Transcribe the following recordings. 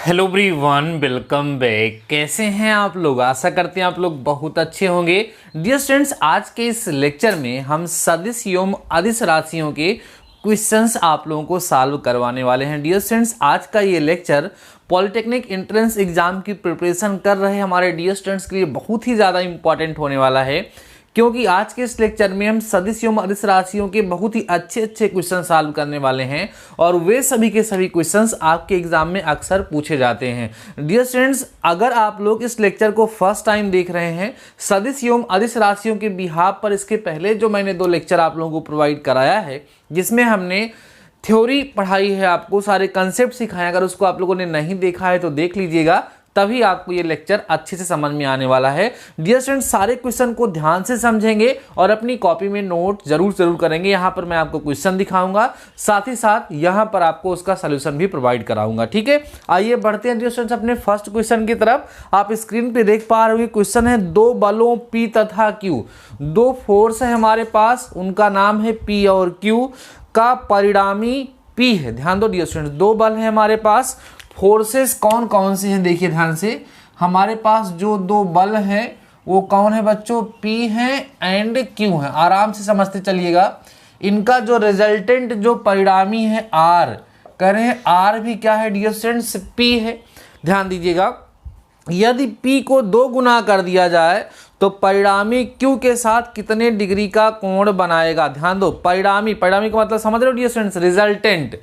Hello everyone, welcome back. कैसे हैं आप लोग? आशा करते हैं आप लोग बहुत अच्छे होंगे। डियर स्टूडेंट्स, आज के इस लेक्चर में हम सदिश एवं अदिश राशियों के क्वेश्चंस आप लोगों को सॉल्व करवाने वाले हैं। डियर स्टूडेंट्स, आज का ये लेक्चर पॉलिटेक्निक एंट्रेंस एग्जाम की प्रिपरेशन कर रहे हमारे डियर स्टूडेंट्स के लिए बहुत ही ज़्यादा इंपॉर्टेंट होने वाला है, क्योंकि आज के इस लेक्चर में हम सदिश एवं अदिश राशियों के बहुत ही अच्छे क्वेश्चन सॉल्व करने वाले हैं और वे सभी के सभी क्वेश्चंस आपके एग्जाम में अक्सर पूछे जाते हैं। डियर स्टूडेंट्स, अगर आप लोग इस लेक्चर को फर्स्ट टाइम देख रहे हैं सदिश एवं अदिश राशियों के बिहाफ पर, इसके पहले जो मैंने 2 लेक्चर आप लोगों को प्रोवाइड कराया है जिसमें हमने थ्योरी पढ़ाई है, आपको सारे कंसेप्ट सिखाए, अगर उसको आप लोगों ने नहीं देखा है तो देख लीजिएगा, तभी आपको ये लेक्चर अच्छे से समझ में आने वाला है। डियर स्टूडेंट्स, सारे क्वेश्चन को ध्यान से समझेंगे और अपनी कॉपी में नोट जरूर करेंगे। यहाँ पर मैं आपको क्वेश्चन दिखाऊंगा, साथ ही साथ यहाँ पर आपको उसका सोल्यूशन भी प्रोवाइड कराऊंगा। ठीक है, आइए बढ़ते हैं डियर स्टूडेंट्स अपने फर्स्ट क्वेश्चन की तरफ। आप स्क्रीन पे देख पा रहे हो क्वेश्चन है, 2 बलों P तथा Q, 2 फोर्स है हमारे पास, उनका नाम है P और Q का परिणामी P है। ध्यान दो डियर स्टूडेंट्स, 2 बल है हमारे पास। फोर्सेस कौन कौन से हैं देखिए ध्यान से। हमारे पास जो 2 बल हैं वो कौन है बच्चों? P है एंड Q है। आराम से समझते चलिएगा। इनका जो रिजल्टेंट जो परिणामी है R, कह रहे हैं R भी क्या है डियर स्टूडेंट्स? P है। ध्यान दीजिएगा, यदि P को 2 गुना कर दिया जाए तो परिणामी Q के साथ कितने डिग्री का कोण बनाएगा? ध्यान दो, परिणामी का मतलब समझ रहे हो डियर स्टूडेंट्स? रिजल्टेंट।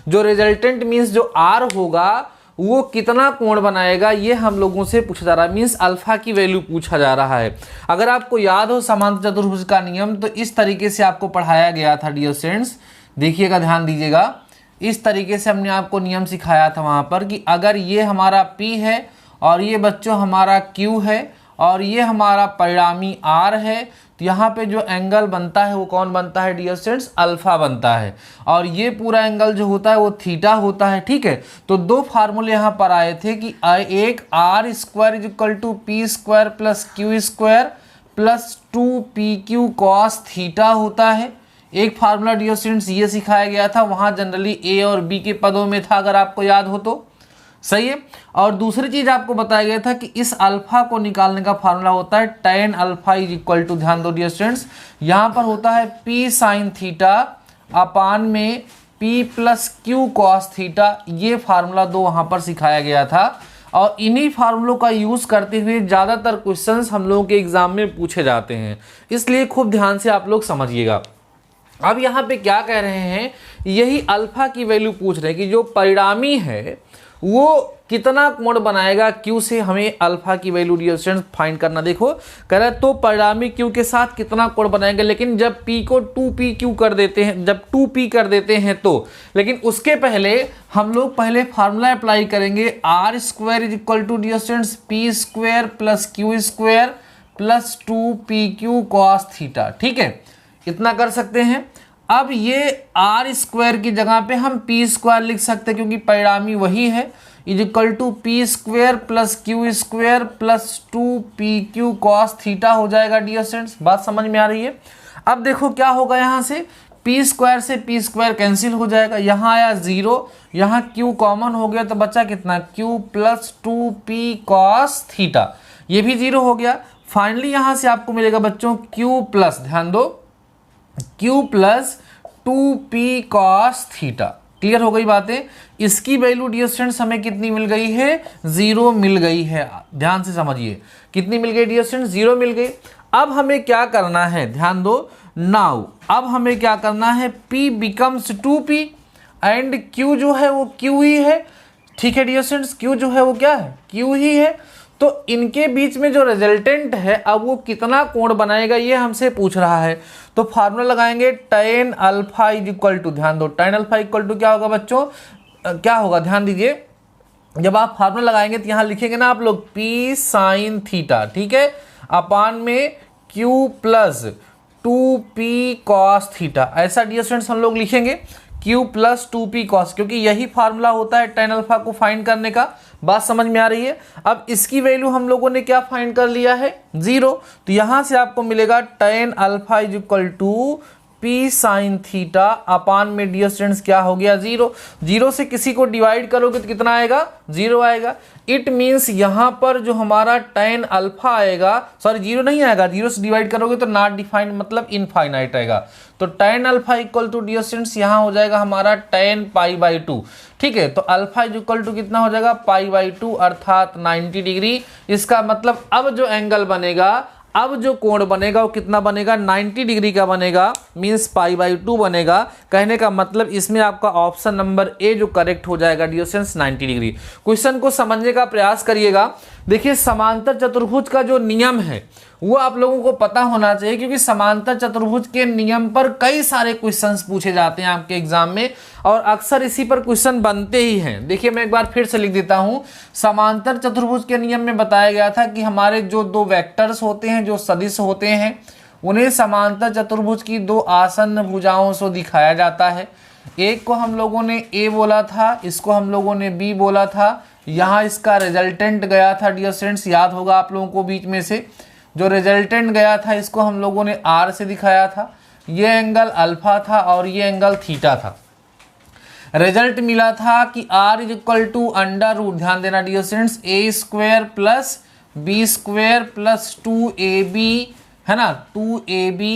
जो रिजल्टेंट मीन्स जो R होगा वो कितना कोण बनाएगा, ये हम लोगों से पूछा जा रहा है, मीन्स अल्फा की वैल्यू पूछा जा रहा है। अगर आपको याद हो समांतर चतुर्भुज का नियम, तो इस तरीके से आपको पढ़ाया गया था डियर स्टूडेंट्स। देखिएगा, ध्यान दीजिएगा, इस तरीके से हमने आपको नियम सिखाया था वहां पर कि अगर ये हमारा P है और ये बच्चों हमारा Q है और ये हमारा परिणामी R है, तो यहाँ पे जो एंगल बनता है वो कौन बनता है डियर स्टूडेंट्स? अल्फा बनता है। और ये पूरा एंगल जो होता है वो थीटा होता है। ठीक है, तो 2 फार्मूले यहाँ पर आए थे कि एक R square is equal to P square plus Q square plus 2PQ cos theta होता है। एक फार्मूला डियर स्टूडेंट्स ये सिखाया गया था, वहाँ जनरली A और B के पदों में था, अगर आपको याद हो तो। सही है। और दूसरी चीज आपको बताया गया था कि इस अल्फा को निकालने का फार्मूला होता है tan alpha is equal to, ध्यान दो डियर स्टूडेंट्स, यहाँ पर होता है P साइन थीटा अपान में P plus Q cos theta. ये फार्मूला 2 वहां पर सिखाया गया था और इन्हीं फार्मूलों का यूज करते हुए ज्यादातर क्वेश्चंस हम लोगों के एग्जाम में पूछे जाते हैं, इसलिए खूब ध्यान से आप लोग समझिएगा। अब यहाँ पे क्या कह रहे हैं, यही अल्फा की वैल्यू पूछ रहे हैं कि जो परिणामी है वो कितना कोण बनाएगा Q से, हमें अल्फा की वैल्यू डियर स्टूडेंट्स फाइंड करना। देखो कह रहा है तो परिणामी Q के साथ कितना कोण बनाएंगे, लेकिन जब P को 2PQ कर देते हैं, जब 2P कर देते हैं तो, लेकिन उसके पहले हम लोग पहले फार्मूला अप्लाई करेंगे। R square is equal to dear students P square plus Q square plus 2PQ cos theta. ठीक है, इतना कर सकते हैं। अब ये R स्क्वायर की जगह पे हम P स्क्वायर लिख सकते हैं, क्योंकि परिणामी वही है, is equal to P square plus Q square plus 2PQ cos theta हो जाएगा डियर स्टूडेंट्स। बात समझ में आ रही है? अब देखो क्या होगा, यहाँ से P स्क्वायर से P स्क्वायर कैंसिल हो जाएगा, यहाँ आया 0, यहाँ Q कॉमन हो गया तो बचा कितना? Q plus 2P cos theta, ये भी 0 हो गया। फाइनली यहाँ से आपको मिलेगा बच्चों Q प्लस, ध्यान दो, Q plus 2P cos theta. Clear हो गई बातें? इसकी वैल्यू डियर स्टूडेंट्स हमें कितनी मिल गई है? 0 मिल गई है। ध्यान से समझिए, कितनी मिल गई डियर स्टूडेंट्स? 0 मिल गई। अब हमें क्या करना है, ध्यान दो, नाउ अब हमें क्या करना है, P becomes 2P and Q जो है वो Q ही है। ठीक है डियर स्टूडेंट्स, Q जो है वो क्या है? Q ही है। तो इनके बीच में जो रिजल्टेंट है अब वो कितना कोण बनाएगा ये हमसे पूछ रहा है। तो फार्मूला लगाएंगे tan alpha is equal to, ध्यान दो, tan अल्फा इक्वल टू क्या होगा बच्चों? क्या होगा ध्यान दीजिए, जब आप फार्मूला लगाएंगे तो यहाँ लिखेंगे ना आप लोग P साइन थीटा, ठीक है, अपान में Q plus 2P cos theta. ऐसा डियर स्टूडेंट्स हम लोग लिखेंगे Q प्लस 2P कॉस, क्योंकि यही फार्मूला होता है tan अल्फा को फाइंड करने का। बात समझ में आ रही है? अब इसकी वैल्यू हम लोगों ने क्या फाइंड कर लिया है? 0। तो यहां से आपको मिलेगा tan alpha is equal to P sine theta upon में डियर स्टूडेंट्स क्या हो गया 0। 0 से किसी को डिवाइड करोगे तो कितना आएगा 0 आएगा। इट मीन्स यहाँ पर जो हमारा tan अल्फा आएगा, सॉरी 0 नहीं आएगा, 0 से डिवाइड करोगे तो नॉट डिफाइंड मतलब इनफाइनाइट आएगा। तो tan alpha equal to dear students यहाँ हो जाएगा हमारा tan π/2। ठीक है, तो अल्फा इक्वल टू कितना हो जाएगा π/2 अर्थात 90 डिग्री। इसका मतलब अब जो एंगल बनेगा, अब जो कोण बनेगा वो कितना बनेगा 90 डिग्री का बनेगा, मीन्स π/2 बनेगा। कहने का मतलब इसमें आपका ऑप्शन नंबर ए जो करेक्ट हो जाएगा डियर स्टूडेंट्स 90 डिग्री। क्वेश्चन को समझने का प्रयास करिएगा। देखिए समांतर चतुर्भुज का जो नियम है वो आप लोगों को पता होना चाहिए, क्योंकि समांतर चतुर्भुज के नियम पर कई सारे क्वेश्चंस पूछे जाते हैं आपके एग्जाम में और अक्सर इसी पर क्वेश्चन बनते ही हैं। देखिए मैं एक बार फिर से लिख देता हूं। समांतर चतुर्भुज के नियम में बताया गया था कि हमारे जो दो वेक्टर्स होते हैं, जो सदिश होते हैं, उन्हें समांतर चतुर्भुज की दो आसन्न भुजाओं से दिखाया जाता है। एक को हम लोगों ने ए बोला था, इसको हम लोगों ने बी बोला था। यहाँ इसका रिजल्टेंट गया था डियर स्टूडेंट्स, याद होगा आप लोगों को, बीच में से जो रिजल्टेंट गया था इसको हम लोगों ने आर से दिखाया था। ये एंगल अल्फा था और ये एंगल थीटा था। रिजल्ट मिला था कि R is equal to under root, ध्यान देना dear students, A square plus B square plus 2ab, है ना, 2ab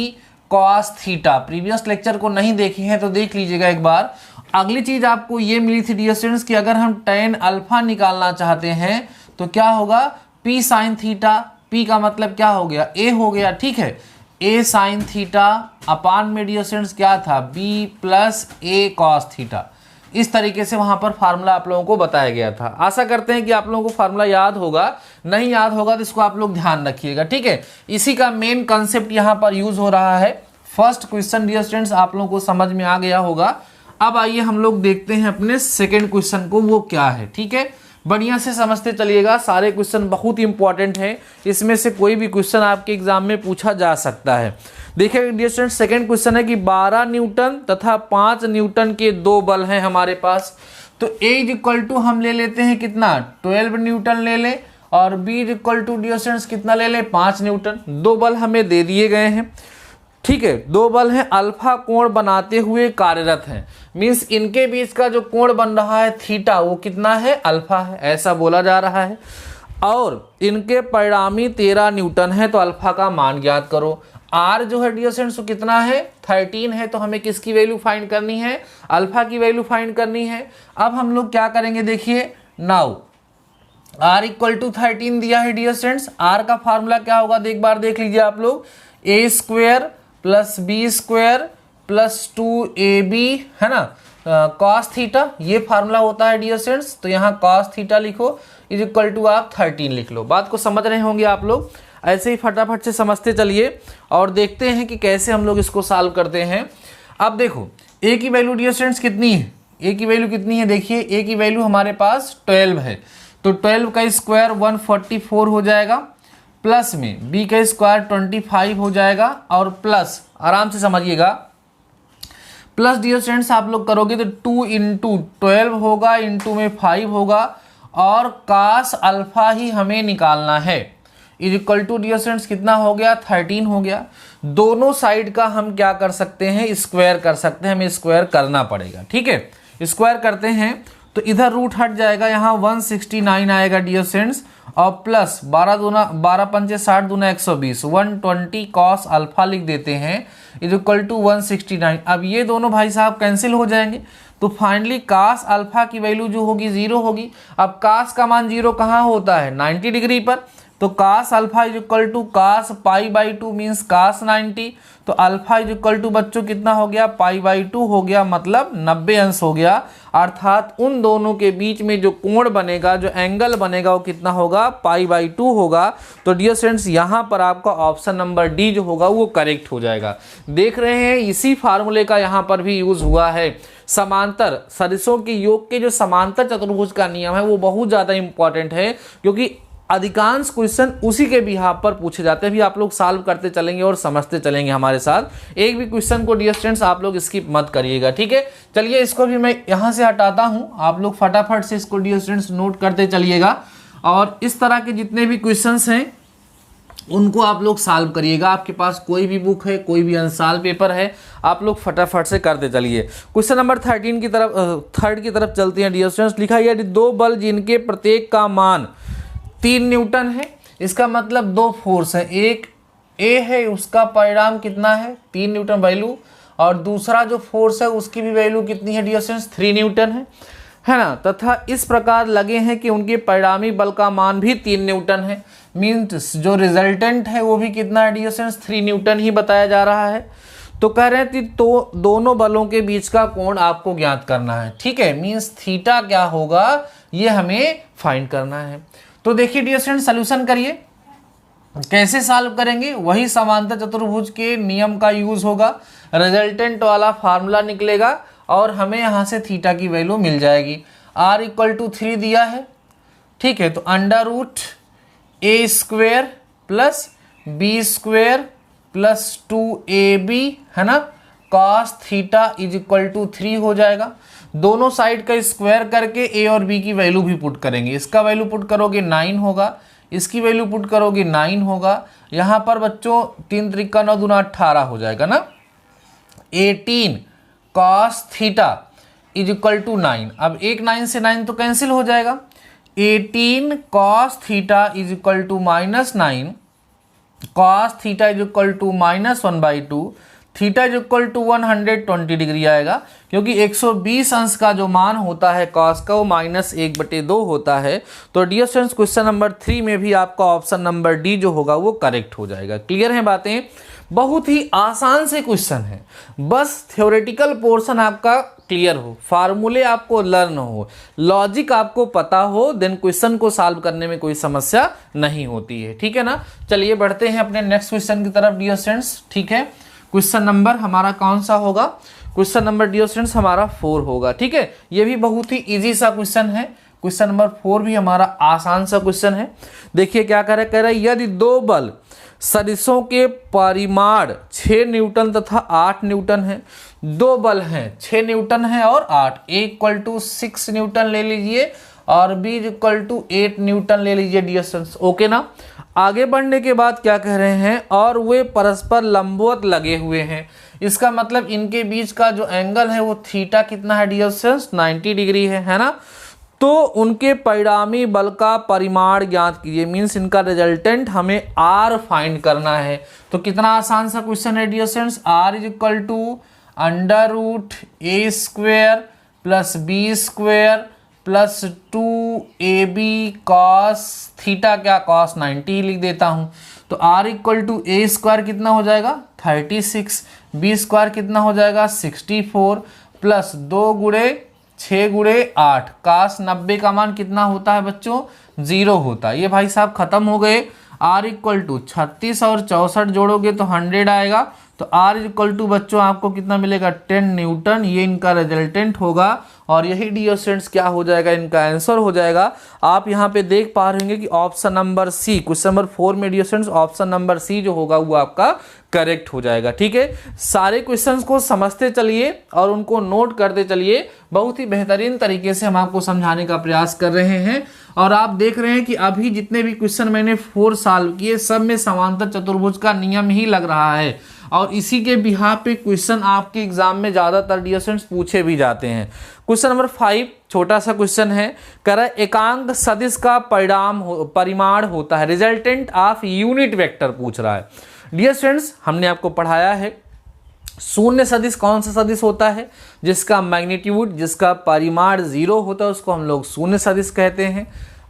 cos theta. Previous lecture को नहीं देखे हैं तो देख लीजिएगा एक बार। अगली चीज आपको ये मिली थी डियर स्टूडेंट्स कि अगर हम tan अल्फा निकालना चाहते हैं तो क्या होगा p साइन थीटा। p का मतलब क्या हो गया a हो गया, ठीक है, a साइन थीटा अपान में डियर स्टूडेंट्स क्या था b plus a cos theta. इस तरीके से वहां पर फार्मूला आप लोगों को बताया गया था। आशा करते हैं कि आप लोगों को फार्मूला याद होगा, नहीं याद होगा तो इसको आप लोग ध्यान रखिएगा, ठीक है। इसी का मेन कंसेप्ट यहाँ पर यूज हो रहा है। फर्स्ट क्वेश्चन डियर स्टूडेंट्स आप लोगों को समझ में आ गया होगा। अब आइए हम लोग देखते हैं अपने सेकेंड क्वेश्चन को, वो क्या है, ठीक है। बढ़िया से समझते चलिएगा, सारे क्वेश्चन बहुत इंपॉर्टेंट हैं, इसमें से कोई भी क्वेश्चन आपके एग्जाम में पूछा जा सकता है। देखिए डियर स्टूडेंट, सेकेंड क्वेश्चन है कि 12 न्यूटन तथा 5 न्यूटन के दो बल हैं हमारे पास। तो A इज इक्वल टू हम ले लेते हैं कितना 12 न्यूटन ले ले, और B is equal to dear students कितना ले ले 5 न्यूटन। दो बल हमें दे दिए गए हैं, ठीक है। दो बल हैं, अल्फा कोण बनाते हुए कार्यरत हैं, मीन्स इनके बीच का जो कोण बन रहा है थीटा वो कितना है अल्फा है, ऐसा बोला जा रहा है। और इनके परिणामी 13 न्यूटन है, तो अल्फा का मान ज्ञात करो। आर जो है डियर स्टूडेंट्स वो कितना है 13 है, तो हमें किसकी वैल्यू फाइंड करनी है अल्फा की वैल्यू फाइंड करनी है। अब हम लोग क्या करेंगे, देखिए नाउ आर इक्वल टू 13 दिया है डियर स्टूडेंट्स। आर का फार्मूला क्या होगा एक बार देख लीजिए आप लोग, A square plus B square plus 2ab, है ना, कॉस थीटा, ये फार्मूला होता है डियर स्टूडेंट्स। तो यहाँ कॉस थीटा लिखो इज इक्वल टू आप 13 लिख लो। बात को समझ रहे होंगे आप लोग, ऐसे ही फटाफट से समझते चलिए और देखते हैं कि कैसे हम लोग इसको सॉल्व करते हैं। अब देखो ए की वैल्यू डियर स्टूडेंट्स कितनी है, ए की वैल्यू कितनी है, देखिए ए की वैल्यू हमारे पास 12 है, तो 12 का स्क्वायर 144 हो जाएगा, प्लस में बी का स्क्वायर 25 हो जाएगा, और प्लस आराम से समझिएगा, प्लस डियर स्टूडेंट्स आप लोग करोगे तो 2 इंटू 12 होगा, इंटू में 5 होगा, और कास अल्फा ही हमें निकालना है। Is equal to dear students कितना हो गया 13 हो गया। दोनों साइड का हम क्या कर सकते हैं स्क्वायर कर सकते हैं, हमें स्क्वायर करना पड़ेगा, ठीक है। स्क्वायर करते हैं तो इधर रूट हट जाएगा, यहाँ 169 आएगा डियर स्टूडेंट्स, और प्लस 12 पंचे 60 दूना 120, 120 कॉस अल्फा लिख देते हैं इज इक्वल टू 169। अब ये दोनों भाई साहब कैंसिल हो जाएंगे, तो फाइनली कास अल्फा की वैल्यू जो होगी 0 होगी। अब कास का मान 0 कहाँ होता है 90 डिग्री पर, तो cos alpha is equal to cos π/2 means cos 90। तो अल्फा इज इक्वल टू बच्चों कितना हो गया π/2 हो गया, मतलब 90 अंश हो गया। अर्थात उन दोनों के बीच में जो कोण बनेगा, जो एंगल बनेगा वो कितना होगा π/2 होगा। तो डियर स्टूडेंट्स यहाँ पर आपका ऑप्शन नंबर डी जो होगा वो करेक्ट हो जाएगा। देख रहे हैं इसी फार्मूले का यहाँ पर भी यूज हुआ है। समांतर सदिशों के योग के जो समांतर चतुर्भुज का नियम है वो बहुत ज़्यादा इंपॉर्टेंट है, क्योंकि अधिकांश क्वेश्चन उसी के बिहाफ पर पूछे जाते हैं। भी आप लोग सॉल्व करते चलेंगे और समझते चलेंगे हमारे साथ। एक भी क्वेश्चन को डियर स्टूडेंट्स आप लोग स्किप मत करिएगा, ठीक है। चलिए इसको भी मैं यहाँ से हटाता हूँ, आप लोग फटाफट से इसको डियर स्टूडेंट्स नोट करते चलिएगा। और इस तरह के जितने भी क्वेश्चंस हैं उनको आप लोग सॉल्व करिएगा। आपके पास कोई भी बुक है, कोई भी अनसॉल्व पेपर है, आप लोग फटाफट से करते चलिए। क्वेश्चन नंबर 13 की तरफ थर्ड की तरफ चलते हैं डियर स्टूडेंट्स। लिखा है दो बल जिनके प्रत्येक का मान 3 न्यूटन है। इसका मतलब दो फोर्स है, एक ए है उसका परिणाम कितना है 3 न्यूटन वैल्यू, और दूसरा जो फोर्स है उसकी भी वैल्यू कितनी है डियर स्टूडेंट्स 3 न्यूटन है ना। तथा इस प्रकार लगे हैं कि उनके परिणामी बल का मान भी 3 न्यूटन है। मीन्स जो रिजल्टेंट है वो भी कितना है डियर स्टूडेंट्स 3 न्यूटन ही बताया जा रहा है। तो कह रहे थे तो दोनों बलों के बीच का कोण आपको ज्ञात करना है। ठीक है, मीन्स थीटा क्या होगा ये हमें फाइंड करना है। तो देखिए डियर स्टूडेंट्स सॉल्यूशन करिए। कैसे सॉल्व करेंगे, वही समांतर चतुर्भुज के नियम का यूज होगा। रिजल्टेंट वाला फार्मूला निकलेगा और हमें यहाँ से थीटा की वैल्यू मिल जाएगी। r = 3 दिया है। ठीक है, तो √a² plus b² plus 2ab है ना, cos थीटा = 3 हो जाएगा। दोनों साइड का स्क्वायर करके a और b की वैल्यू भी पुट करेंगे। इसका वैल्यू पुट करोगे 9 होगा, इसकी वैल्यू पुट करोगे 9 होगा। यहाँ पर बच्चों 3 त्रिका 9 दूना 18 हो जाएगा ना। 18 cos थीटा = 9। अब एक 9 से 9 तो कैंसिल हो जाएगा। 18 cos theta = -9, cos theta = -1/2, theta = 120 degree आएगा, क्योंकि 120 अंश का जो मान होता है cos का वो -1/2 होता है। तो डियर स्टूडेंट्स क्वेश्चन नंबर 3 में भी आपका ऑप्शन नंबर डी जो होगा वो करेक्ट हो जाएगा। क्लियर है बातें? बहुत ही आसान से क्वेश्चन है, बस थ्योरेटिकल पोर्शन आपका क्लियर हो, फार्मूले आपको लर्न हो, लॉजिक आपको पता हो, देन क्वेश्चन को सॉल्व करने में कोई समस्या नहीं होती है। ठीक है ना, चलिए बढ़ते हैं अपने नेक्स्ट क्वेश्चन की तरफ डियर स्टूडेंट्स। ठीक है, क्वेश्चन नंबर हमारा कौन सा होगा? क्वेश्चन नंबर डियर स्टूडेंट्स हमारा 4 होगा। ठीक है, ये भी बहुत ही इजी सा क्वेश्चन है। क्वेश्चन नंबर 4 भी हमारा आसान सा क्वेश्चन है। देखिए क्या कह रहा है, यदि दो बल सदिशों के परिमाण 6 न्यूटन तथा 8 न्यूटन है। दो बल हैं 6 न्यूटन है और 8, A = 6 न्यूटन ले लीजिए और B = 8 न्यूटन ले लीजिए डियर स्टूडेंट्स। ओके ना। आगे बढ़ने के बाद क्या कह रहे हैं, और वे परस्पर लंबवत लगे हुए हैं। इसका मतलब इनके बीच का जो एंगल है वो थीटा कितना है डियर स्टूडेंट्स 90 डिग्री है ना। तो उनके परिणामी बल का परिमाण ज्ञात कीजिए। मीन्स इनका रिजल्टेंट हमें R फाइंड करना है। तो कितना आसान सा क्वेश्चन है dear students, R √√a² plus b² plus 2ab cos theta क्या cos 90 लिख देता हूँ। तो R = a² कितना हो जाएगा 36, b² कितना हो जाएगा 64 प्लस 2 × 6 × 8 cos 90 का मान कितना होता है बच्चों 0 होता है। ये भाई साहब खत्म हो गए। R = 36 और 64 जोड़ोगे तो 100 आएगा। तो R = बच्चों आपको कितना मिलेगा 10 न्यूटन। ये इनका रिजल्टेंट होगा और यही डियर स्टूडेंट्स क्या हो जाएगा, इनका आंसर हो जाएगा। आप यहाँ पे देख पा रहे होंगे कि option number C, question number 4 में dear students option number C जो होगा वो आपका करेक्ट हो जाएगा। ठीक है, सारे क्वेश्चंस को समझते चलिए और उनको नोट करते चलिए। बहुत ही बेहतरीन तरीके से हम आपको समझाने का प्रयास कर रहे हैं और आप देख रहे हैं कि अभी जितने भी क्वेश्चन मैंने 4 सॉल्व किए सब में समांतर चतुर्भुज का नियम ही लग रहा है और इसी के बिहार पे क्वेश्चन आपके एग्जाम में ज़्यादातर डियर स्टूडेंट्स पूछे भी जाते हैं। क्वेश्चन नंबर 5 छोटा सा क्वेश्चन है, कह रहा है एकांक सदिश का परिमाण होता है। रिजल्टेंट ऑफ यूनिट वेक्टर पूछ रहा है। डियर स्टूडेंट्स हमने आपको पढ़ाया है शून्य सदिश कौन सा सदिश होता है, जिसका मैग्नीट्यूड जिसका परिमाण 0 होता है उसको हम लोग शून्य सदिश कहते हैं।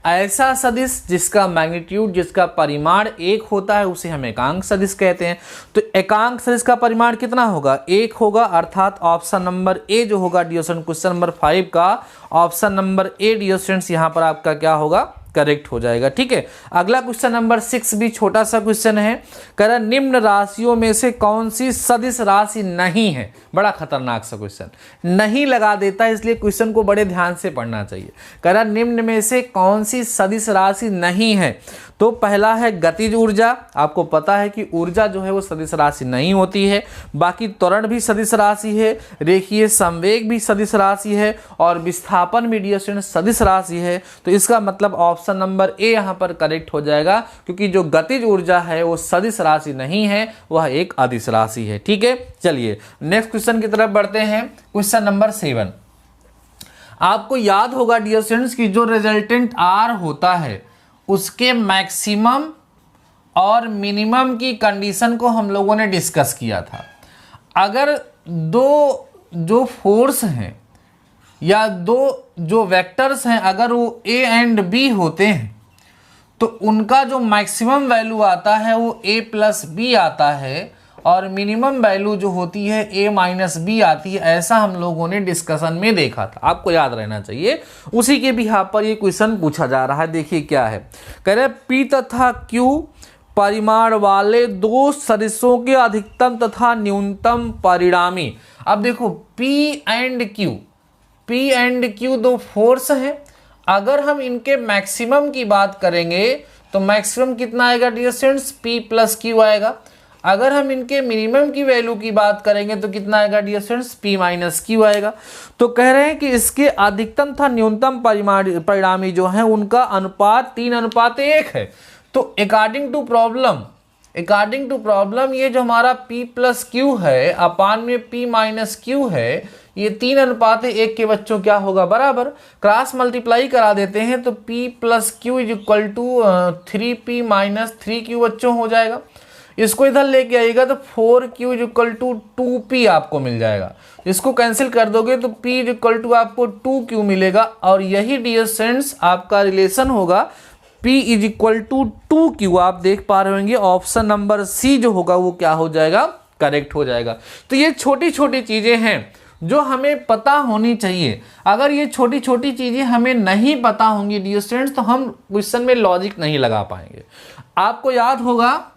ऐसा सदिश जिसका मैग्नीट्यूड जिसका परिमाण 1 होता है उसे हम एकांक सदिश कहते हैं। तो एकांक सदिश का परिमाण कितना होगा 1 होगा, अर्थात ऑप्शन नंबर ए जो होगा डियर स्टूडेंट क्वेश्चन नंबर 5 का option number A dear students यहाँ पर आपका क्या होगा करेक्ट हो जाएगा। ठीक है, अगला क्वेश्चन नंबर 6 भी छोटा सा क्वेश्चन है, कह रहा निम्न राशियों में से कौन सी सदिश राशि नहीं है। बड़ा खतरनाक सा क्वेश्चन, नहीं लगा देता है इसलिए क्वेश्चन को बड़े ध्यान से पढ़ना चाहिए। कह रहा निम्न में से कौन सी सदिश राशि नहीं है। तो पहला है गतिज ऊर्जा, आपको पता है कि ऊर्जा जो है वो सदिश राशि नहीं होती है। बाकी त्वरण भी सदिश राशि है, रेखीय संवेग भी सदिश राशि है और विस्थापन भी डियर स्टूडेंट सदिश राशि है। तो इसका मतलब ऑप्शन ऑप्शन नंबर ए यहाँ पर करेक्ट हो जाएगा, क्योंकि जो गतिज ऊर्जा है वो सदिश राशि नहीं है, वह एक अदिश राशि है। ठीक है, चलिए नेक्स्ट क्वेश्चन की तरफ बढ़ते हैं। क्वेश्चन नंबर 7, आपको याद होगा डियर स्टूडेंट्स कि जो रिजल्टेंट आर होता है उसके मैक्सिमम और मिनिमम की कंडीशन को हम लोगों ने डिस्कस किया था। अगर दो जो फोर्स हैं या दो जो वेक्टर्स हैं, अगर वो ए एंड बी होते हैं तो उनका जो मैक्सिमम वैल्यू आता है वो ए प्लस बी आता है और मिनिमम वैल्यू जो होती है ए माइनस बी आती है। ऐसा हम लोगों ने डिस्कशन में देखा था, आपको याद रहना चाहिए। उसी के बिहाफ पर ये क्वेश्चन पूछा जा रहा है। देखिए क्या है, कह रहे पी तथा क्यू परिमाण वाले दो सदिशों के अधिकतम तथा न्यूनतम परिणामी। अब देखो P एंड Q दो फोर्स हैं। अगर हम इनके मैक्सिमम की बात करेंगे तो मैक्सिमम कितना आएगा dear students, P plus Q आएगा। अगर हम इनके मिनिमम की वैल्यू की बात करेंगे तो कितना आएगा dear students, P minus Q आएगा। तो कह रहे हैं कि इसके अधिकतम तथा न्यूनतम परिणामी जो है उनका अनुपात 3:1 है। तो अकॉर्डिंग टू प्रॉब्लम ये जो हमारा P प्लस क्यू है अपान में P माइनस क्यू है, ये 3:1 के बच्चों क्या होगा, बराबर। क्रॉस मल्टीप्लाई करा देते हैं तो P plus Q is equal to 3P minus 3Q बच्चों हो जाएगा। इसको इधर लेके आइएगा तो 4Q is equal to 2P आपको मिल जाएगा। इसको कैंसिल कर दोगे तो P इज इक्वल टू आपको 2Q मिलेगा और यही डियर फ्रेंड्स आपका रिलेशन होगा P is equal to 2Q। आप देख पा रहे होंगे ऑप्शन नंबर सी जो होगा वो क्या हो जाएगा, करेक्ट हो जाएगा। तो ये छोटी छोटी चीजें हैं जो हमें पता होनी चाहिए। अगर ये छोटी छोटी चीजें हमें नहीं पता होंगी डियर स्टूडेंट्स तो हम क्वेश्चन में लॉजिक नहीं लगा पाएंगे। आपको याद होगा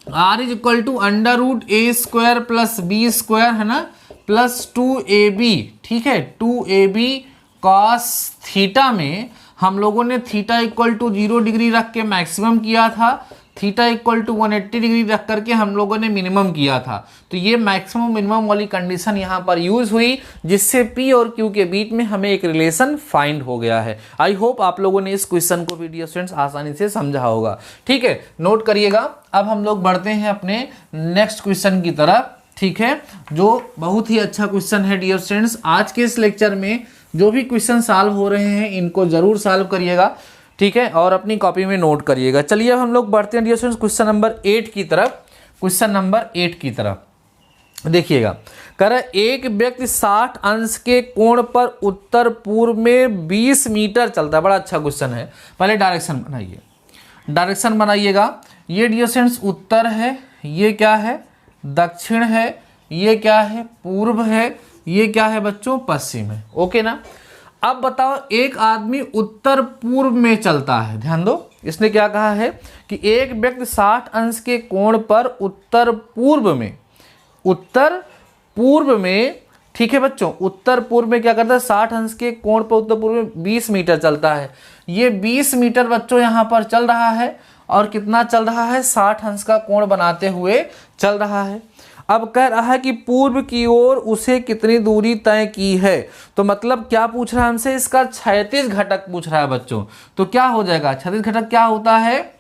R is equal to under root A square plus B square है ना, प्लस 2AB। ठीक है, 2AB कॉस थीटा में हम लोगों ने थीटा इक्वल टू 0 डिग्री रख के मैक्सिमम किया था, थीटा इक्वल टू 180 डिग्री रख करके हम लोगों ने मिनिमम किया था। तो ये मैक्सिमम मिनिमम वाली कंडीशन यहाँ पर यूज हुई, जिससे P और Q के बीच में हमें एक रिलेशन फाइंड हो गया है। आई होप आप लोगों ने इस क्वेश्चन को भी डियर स्टूडेंट्स आसानी से समझा होगा। ठीक है, नोट करिएगा। अब हम लोग बढ़ते हैं अपने नेक्स्ट क्वेश्चन की तरफ। ठीक है, जो बहुत ही अच्छा क्वेश्चन है डियर स्टूडेंट्स। आज के इस लेक्चर में जो भी क्वेश्चन सॉल्व हो रहे हैं इनको जरूर सॉल्व करिएगा। ठीक है, और अपनी कॉपी में नोट करिएगा। चलिए अब हम लोग बढ़ते हैं डियर स्टूडेंट्स क्वेश्चन नंबर 8 की तरफ। क्वेश्चन नंबर 8 की तरफ देखिएगा, कह रहा है एक व्यक्ति 60 अंश के कोण पर उत्तर पूर्व में 20 मीटर चलता है। बड़ा अच्छा क्वेश्चन है। पहले डायरेक्शन बनाइए, डायरेक्शन बनाइएगा। ये डियर स्टूडेंट्स उत्तर है, ये क्या है दक्षिण है, ये क्या है पूर्व है, ये क्या है बच्चों पश्चिम है। ओके ना। अब बताओ एक आदमी उत्तर पूर्व में चलता है, ध्यान दो, इसने क्या कहा है कि एक व्यक्ति 60 अंश के कोण पर उत्तर पूर्व में, ठीक है बच्चों, उत्तर पूर्व में क्या करता है 60 अंश के कोण पर उत्तर पूर्व में 20 मीटर चलता है। ये 20 मीटर बच्चों यहाँ पर चल रहा है और कितना चल रहा है 60 अंश का कोण बनाते हुए चल रहा है। अब कह रहा है कि पूर्व की ओर उसे कितनी दूरी तय की है। तो मतलब क्या पूछ रहा है हमसे, इसका क्षैतिज घटक पूछ रहा है बच्चों। तो क्या हो जाएगा, क्षैतिज घटक क्या होता है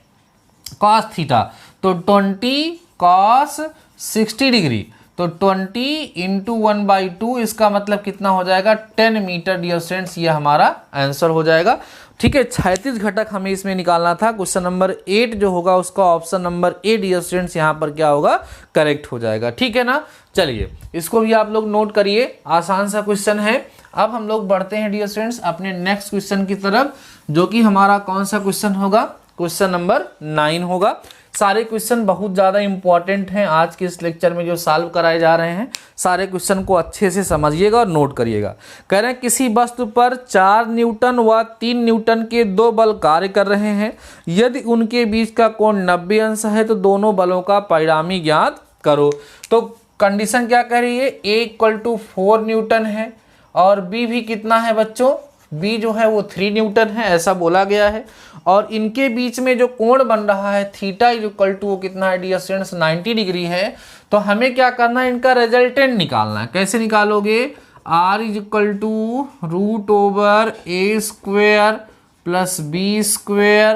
cos थीटा, तो 20 cos 60 डिग्री, तो 20 इंटू 1/2, इसका मतलब कितना हो जाएगा 10 मीटर डियर स्टूडेंट्स। ये हमारा आंसर हो जाएगा। ठीक है, क्षैतिज घटक हमें इसमें निकालना था। क्वेश्चन नंबर 8 जो होगा उसका option number A dear students यहाँ पर क्या होगा, करेक्ट हो जाएगा। ठीक है ना। चलिए इसको भी आप लोग नोट करिए, आसान सा क्वेश्चन है। अब हम लोग बढ़ते हैं डियर स्टूडेंट्स अपने नेक्स्ट क्वेश्चन की तरफ, जो कि हमारा कौन सा क्वेश्चन होगा, क्वेश्चन नंबर 9 होगा। सारे क्वेश्चन बहुत ज़्यादा इंपॉर्टेंट हैं आज के इस लेक्चर में जो सॉल्व कराए जा रहे हैं। सारे क्वेश्चन को अच्छे से समझिएगा और नोट करिएगा। कह रहे हैं किसी वस्तु पर 4 न्यूटन व 3 न्यूटन के 2 बल कार्य कर रहे हैं। यदि उनके बीच का कोण 90 अंश है तो दोनों बलों का परिणामी ज्ञात करो। तो कंडीशन क्या कह रही है, A इक्वल टू 4 न्यूटन है और B भी कितना है बच्चों, B जो है वो 3 न्यूटन है, ऐसा बोला गया है। और इनके बीच में जो कोण बन रहा है थीटा इक्वल टू वो कितना है डियर स्टूडेंट्स 90 डिग्री है। तो हमें क्या करना है, इनका रिजल्टेंट निकालना है। कैसे निकालोगे, R is equal to root over A square plus B square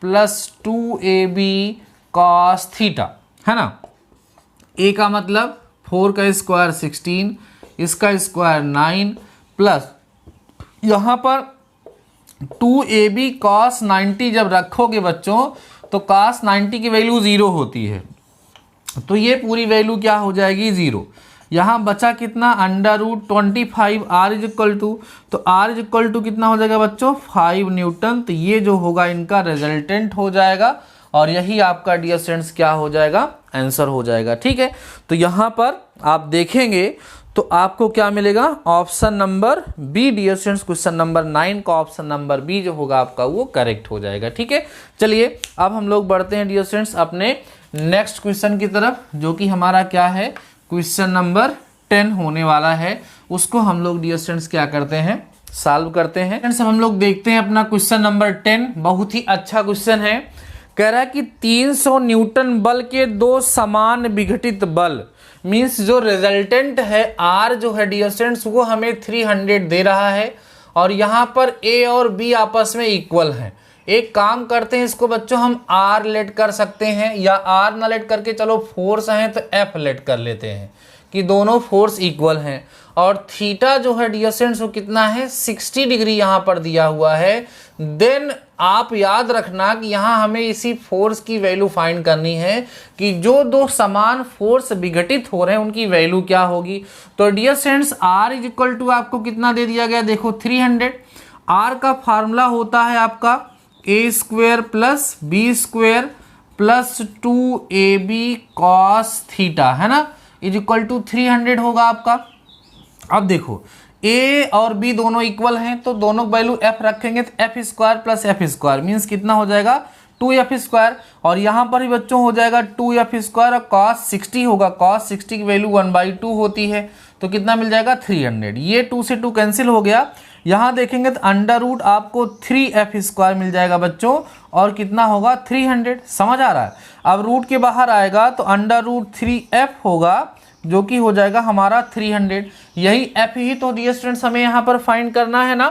plus 2ab cos theta, है ना। ए का मतलब 4 का स्क्वायर 16, इसका स्क्वायर 9 प्लस यहाँ पर 2ab cos 90 जब रखोगे बच्चों तो cos 90 की वैल्यू 0 होती है, तो ये पूरी वैल्यू क्या हो जाएगी 0। यहाँ बचा कितना √25 r इज इक्वल टू, तो r इज इक्वल टू कितना हो जाएगा बच्चों 5 न्यूटन। तो ये जो होगा इनका रिजल्टेंट हो जाएगा और यही आपका डियर स्टूडेंट्स क्या हो जाएगा आंसर हो जाएगा। ठीक है, तो यहाँ पर आप देखेंगे तो आपको क्या मिलेगा option number B dear students, question number 9 का ऑप्शन नंबर बी जो होगा आपका वो करेक्ट हो जाएगा। ठीक है, चलिए अब हम लोग बढ़ते हैं डियर स्टूडेंट्स अपने नेक्स्ट क्वेश्चन की तरफ, जो कि हमारा क्या है क्वेश्चन नंबर 10 होने वाला है। उसको हम लोग डियर स्टूडेंट्स क्या करते हैं सॉल्व करते हैं। फ्रेंड्स हम लोग देखते हैं अपना क्वेश्चन नंबर 10, बहुत ही अच्छा क्वेश्चन है। कह रहा है कि 300 न्यूटन बल के दो समान विघटित बल, मीन्स जो रिजल्टेंट है आर जो है डियर स्टूडेंट्स वो हमें 300 दे रहा है और यहाँ पर ए और बी आपस में इक्वल हैं। एक काम करते हैं इसको बच्चों हम आर लेट कर सकते हैं, या आर ना लेट करके चलो फोर्स हैं तो एफ लेट कर लेते हैं कि दोनों फोर्स इक्वल हैं। और थीटा जो है डियर स्टूडेंट्स वो कितना है 60 डिग्री यहाँ पर दिया हुआ है। देन आप याद रखना कि यहाँ हमें इसी फोर्स की वैल्यू फाइंड करनी है कि जो दो समान फोर्स विघटित हो रहे हैं उनकी वैल्यू क्या होगी। तो dear students R is equal to आपको कितना दे दिया गया देखो 300। आर का फार्मूला होता है आपका A square plus B square plus 2ab cos theta, है ना, इज इक्वल टू 300 होगा आपका। अब देखो ए और बी दोनों इक्वल हैं तो दोनों वैल्यू एफ रखेंगे तो F square plus F square means कितना हो जाएगा 2f स्क्वायर, और यहाँ पर भी बच्चों हो जाएगा 2f स्क्वायर और cos 60 होगा, cos 60 की वैल्यू 1/2 होती है तो कितना मिल जाएगा 300। ये 2 से 2 कैंसिल हो गया। यहाँ देखेंगे तो अंडर रूट आपको 3f स्क्वायर मिल जाएगा बच्चों और कितना होगा 300। समझ आ रहा है। अब रूट के बाहर आएगा तो अंडर रूट 3f होगा जो कि हो जाएगा हमारा 300। यही f ही तो डियर स्टूडेंट्स हमें यहाँ पर फाइंड करना है ना।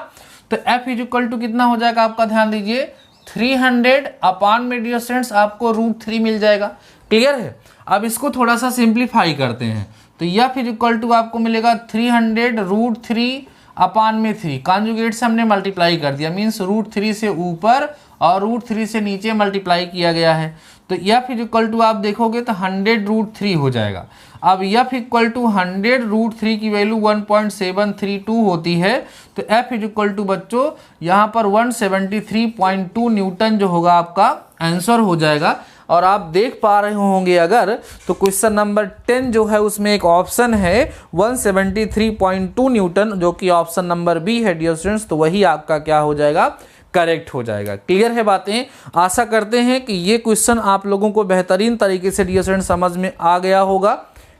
तो f इज इक्वल टू कितना हो जाएगा आपका ध्यान दीजिए 300 अपान में डियर स्टूडेंट्स आपको √3 मिल जाएगा। क्लियर है। अब इसको थोड़ा सा सिंप्लीफाई करते हैं तो f इज इक्वल टू आपको मिलेगा 300 √3 अपान में 3, कॉन्जुगेट से हमने मल्टीप्लाई कर दिया मीन्स √3 से ऊपर और √3 से नीचे मल्टीप्लाई किया गया है। तो f इज इक्वल टू आप देखोगे तो 100 √3 हो जाएगा। अब f इक्वल टू 100 √3 की वैल्यू 1.732 होती है तो f इज इक्वल टू बच्चों यहाँ पर 173.2 न्यूटन जो होगा आपका आंसर हो जाएगा। और आप देख पा रहे होंगे अगर तो क्वेश्चन नंबर 10 जो है उसमें एक ऑप्शन है 173.2 न्यूटन जो कि ऑप्शन नंबर बी है डियर स्टूडेंट्स, तो वही आपका क्या हो जाएगा करेक्ट हो जाएगा। क्लियर है बातें। आशा करते हैं कि ये क्वेश्चन आप लोगों को बेहतरीन तरीके से डियर स्टूडेंट्स समझ में आ गया होगा,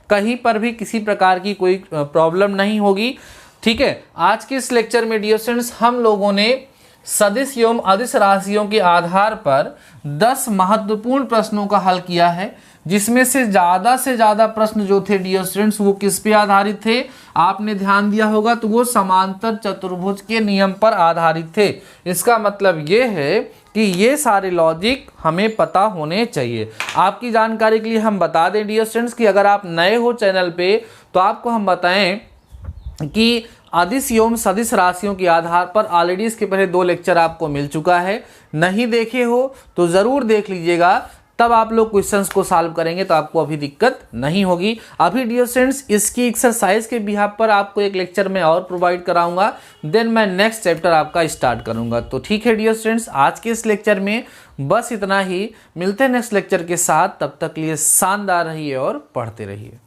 कहीं पर भी किसी प्रकार की कोई प्रॉब्लम नहीं होगी। ठीक है, आज के इस लेक्चर में डियर स्टूडेंट्स हम लोगों ने सदिश एवं अदिश राशियों के आधार पर 10 महत्वपूर्ण प्रश्नों का हल किया है, जिसमें से ज़्यादा प्रश्न जो थे डियर स्टूडेंट्स वो किस पे आधारित थे आपने ध्यान दिया होगा तो वो समांतर चतुर्भुज के नियम पर आधारित थे। इसका मतलब ये है कि ये सारे लॉजिक हमें पता होने चाहिए। आपकी जानकारी के लिए हम बता दें डियर स्टूडेंट्स कि अगर आप नए हो चैनल पे तो आपको हम बताएं कि अदिश एवं सदिश राशियों के आधार पर ऑलरेडी इसके पहले 2 लेक्चर आपको मिल चुका है। नहीं देखे हो तो ज़रूर देख लीजिएगा, तब आप लोग क्वेश्चंस को सॉल्व करेंगे तो आपको अभी दिक्कत नहीं होगी। अभी डियर स्टूडेंट्स इसकी एक्सरसाइज के बिहाफ पर आपको एक लेक्चर में और प्रोवाइड कराऊंगा, देन मैं नेक्स्ट चैप्टर आपका स्टार्ट करूंगा। तो ठीक है डियर स्टूडेंट्स, आज के इस लेक्चर में बस इतना ही। मिलते हैं नेक्स्ट लेक्चर के साथ, तब तक के लिए शानदार रहिए और पढ़ते रहिए।